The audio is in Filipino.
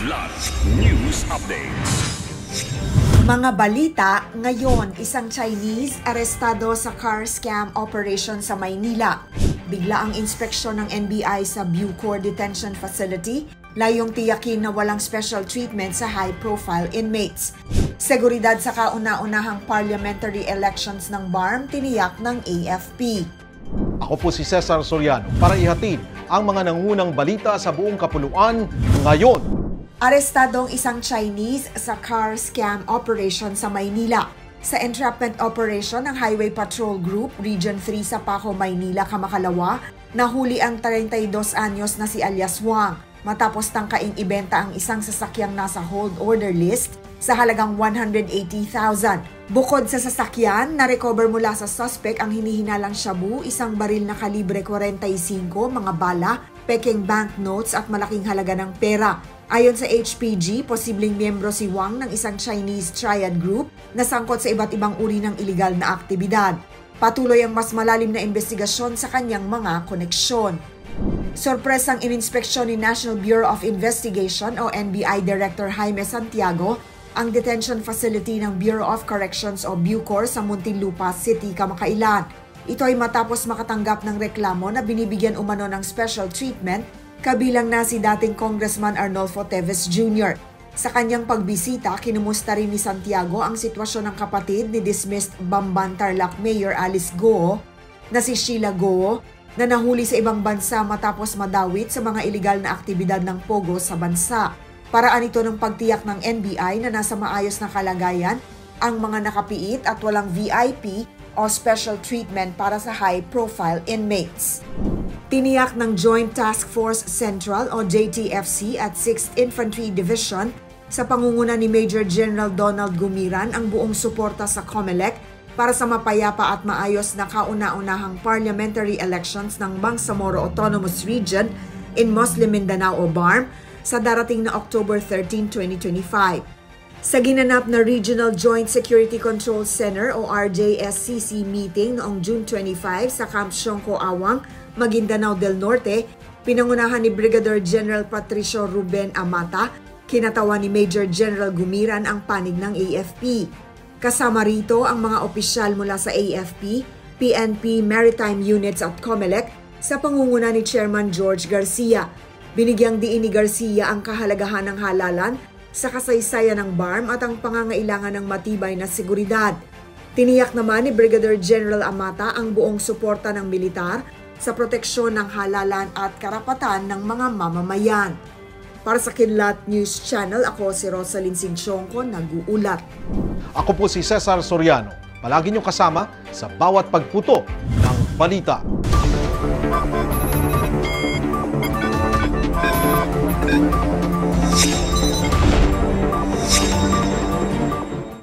Kidlat News Updates. Mga balita, ngayon isang Chinese arestado sa car scam operation sa Maynila. Bigla ang inspeksyon ng NBI sa Bucor Detention Facility, layong tiyakin na walang special treatment sa high-profile inmates. Seguridad sa kauna-unahang parliamentary elections ng BARM, tiniyak ng AFP. Ako po si Cesar Soriano para ihatid ang mga nangunang balita sa buong kapuluan ngayon. Arestadong isang Chinese sa car scam operation sa Maynila. Sa entrapment operation ng Highway Patrol Group, Region 3 sa Paco, Maynila, Kamakalawa, nahuli ang 32 anyos na si alias Wang matapos tangkaing ibenta ang isang sasakyang nasa hold order list sa halagang 180,000. Bukod sa sasakyan, na-recover mula sa suspect ang hinihinalang shabu, isang baril na kalibre 45, mga bala, peking banknotes at malaking halaga ng pera. Ayon sa HPG, posibleng miyembro si Wang ng isang Chinese triad group na sangkot sa iba't ibang uri ng iligal na aktibidad. Patuloy ang mas malalim na investigasyon sa kanyang mga koneksyon. Sorpresang ininspeksyon ni National Bureau of Investigation o NBI Director Jaime Santiago ang detention facility ng Bureau of Corrections o Bucor sa Muntinlupa City, Kamakailan. Ito ay matapos makatanggap ng reklamo na binibigyan umano ng special treatment, kabilang na si dating Congressman Arnolfo Teves Jr. Sa kanyang pagbisita, kinumusta rin ni Santiago ang sitwasyon ng kapatid ni dismissed Bamban Tarlac Mayor Alice Go na si Sheila Go na nahuli sa ibang bansa matapos madawit sa mga iligal na aktibidad ng Pogo sa bansa. Paraan ito ng pagtiyak ng NBI na nasa maayos na kalagayan ang mga nakapiit at walang VIP o special treatment para sa high-profile inmates. Tiniyak ng Joint Task Force Central o JTFC at 6th Infantry Division sa pangunguna ni Major General Donald Gumiran ang buong suporta sa COMELEC para sa mapayapa at maayos na kauna-unahang parliamentary elections ng Bangsamoro Autonomous Region in Muslim Mindanao o BARM sa darating na October 13, 2025. Sa ginanap na Regional Joint Security Control Center o RJSCC meeting noong June 25 sa Camp Siongco Awang, Maguindanao del Norte, pinangunahan ni Brigadier General Patricio Ruben Amata, kinatawan ni Major General Gumiran ang panig ng AFP. Kasama rito ang mga opisyal mula sa AFP, PNP Maritime Units at COMELEC sa pangunguna ni Chairman George Garcia. Binigyang diin ni Garcia ang kahalagahan ng halalan sa kasaysayan ng BARM at ang pangangailangan ng matibay na seguridad. Tiniyak naman ni Brigadier General Amata ang buong suporta ng militar sa proteksyon ng halalan at karapatan ng mga mamamayan. Para sa Kidlat News Channel, ako si Rosalyn Sinchonco, nag-uulat. Ako po si Cesar Soriano. Palagi niyong kasama sa bawat pagputo ng balita.